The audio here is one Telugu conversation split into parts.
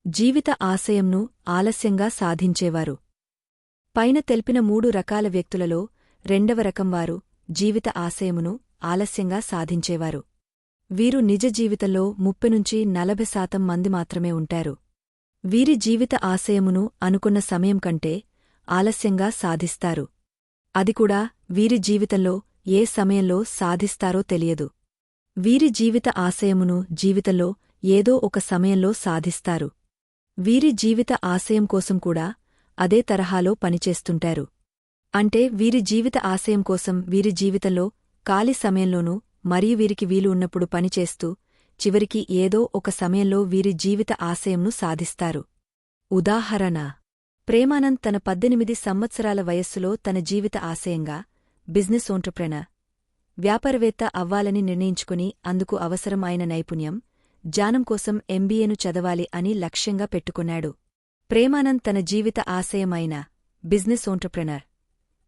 జీవిత ఆశయంను ఆలస్యంగా సాధించేవారు. పైన తెల్పిన 3 రకాల వ్యక్తులలో రెండవ రకం వారు జీవిత ఆశయమును ఆలస్యంగా సాధించేవారు. వీరు నిజ జీవితంలో 30–40% మంది మాత్రమే ఉంటారు. వీరి జీవిత ఆశయమును అనుకున్న సమయం కంటే ఆలస్యంగా సాధిస్తారు. అది కూడా వీరి జీవితంలో ఏ సమయంలో సాధిస్తారో తెలియదు. వీరి జీవిత ఆశయమును జీవితంలో ఏదో ఒక సమయంలో సాధిస్తారు. వీరి జీవిత ఆశయం కోసం కూడా అదే తరహాలో పనిచేస్తుంటారు. అంటే వీరి జీవిత ఆశయం కోసం వీరి జీవితంలో ఖాళీ సమయంలోనూ మరియు వీరికి వీలు ఉన్నప్పుడు పనిచేస్తూ చివరికి ఏదో ఒక సమయంలో వీరి జీవిత ఆశయంను సాధిస్తారు. ఉదాహరణ: ప్రేమానంద్ తన 18 సంవత్సరాల వయస్సులో తన జీవిత ఆశయంగా బిజినెస్ ఎంటర్‌ప్రెన్యూర్, వ్యాపారవేత్త అవ్వాలని నిర్ణయించుకుని అందుకు అవసరం అయిన నైపుణ్యం, జ్ఞానం కోసం ఎంబీఏను చదవాలి అని లక్ష్యంగా పెట్టుకున్నాడు. ప్రేమానంద్ తన జీవిత ఆశయమైన బిజినెస్ ఎంటర్‌ప్రెన్యూర్,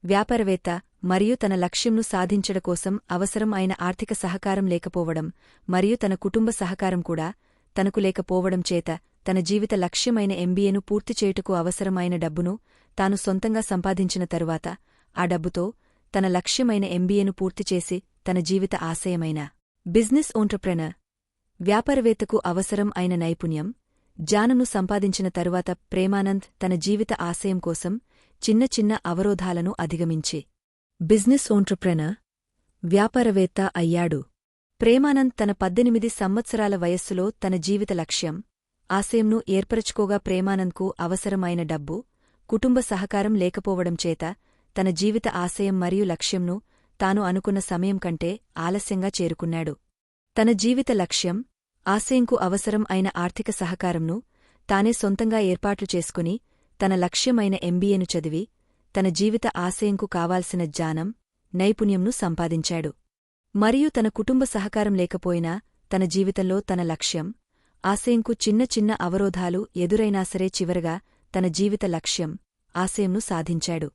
వ్యాపారవేత్త మరియు తన లక్ష్యంను సాధించడం కోసం అవసరం అయిన ఆర్థిక సహకారం లేకపోవడం మరియు తన కుటుంబ సహకారం కూడా తనకు లేకపోవడం చేత తన జీవిత లక్ష్యమైన ఎంబీఏను పూర్తి చేయుటకు అవసరమైన డబ్బును తాను సొంతంగా సంపాదించిన తరువాత ఆ డబ్బుతో తన లక్ష్యమైన ఎంబీఏను పూర్తిచేసి తన జీవిత ఆశయమైన బిజినెస్ ఎంటర్‌ప్రెన్యూర్, వ్యాపారవేత్తకు అవసరం అయిన నైపుణ్యం, జ్ఞానంను సంపాదించిన తరువాత ప్రేమానంద్ తన జీవిత ఆశయం కోసం చిన్న చిన్న అవరోధాలను అధిగమించి బిజినెస్ ఎంటర్‌ప్రెన్యూర్, వ్యాపారవేత్త అయ్యాడు. ప్రేమానంద్ తన 18 సంవత్సరాల వయస్సులో తన జీవిత లక్ష్యం, ఆశయంను ఏర్పరచుకోగా ప్రేమానంద్కు అవసరమైన డబ్బు, కుటుంబ సహకారం లేకపోవడం చేత తన జీవిత ఆశయం మరియు లక్ష్యంను తాను అనుకున్న సమయం కంటే ఆలస్యంగా చేరుకున్నాడు. తన జీవిత లక్ష్యం, ఆశయంకు అవసరం అయిన ఆర్థిక సహకారంను తానే సొంతంగా ఏర్పాట్లు చేసుకుని తన లక్ష్యమైన ఎంబీఏను చదివి తన జీవిత ఆశయంకు కావాల్సిన జ్ఞానం, నైపుణ్యంను సంపాదించాడు. మరియు తన కుటుంబ సహకారం లేకపోయినా తన జీవితంలో తన లక్ష్యం, ఆశయంకు చిన్న చిన్న అవరోధాలు ఎదురైనా సరే చివరగా తన జీవిత లక్ష్యం, ఆశయంను సాధించాడు.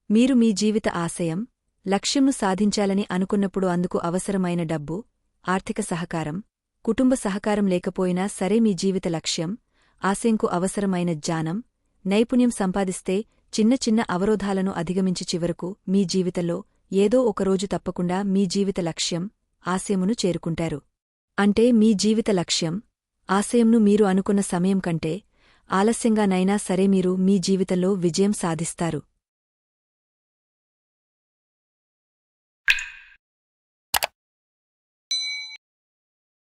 మీరు మీ జీవిత ఆశయం, లక్ష్యంను సాధించాలని అనుకున్నప్పుడు అందుకు అవసరమైన డబ్బు, ఆర్థిక సహకారం, కుటుంబ సహకారం లేకపోయినా సరే మీ జీవిత లక్ష్యం, ఆశయంకు అవసరమైన జ్ఞానం, నైపుణ్యం సంపాదిస్తే చిన్న చిన్న అవరోధాలను అధిగమించి చివరకు మీ జీవితంలో ఏదో ఒకరోజు తప్పకుండా మీ జీవిత లక్ష్యం, ఆశయమును చేరుకుంటారు. అంటే మీ జీవిత లక్ష్యం, ఆశయంను మీరు అనుకున్న సమయం కంటే ఆలస్యంగానైనా సరే మీరు మీ జీవితంలో విజయం సాధిస్తారు.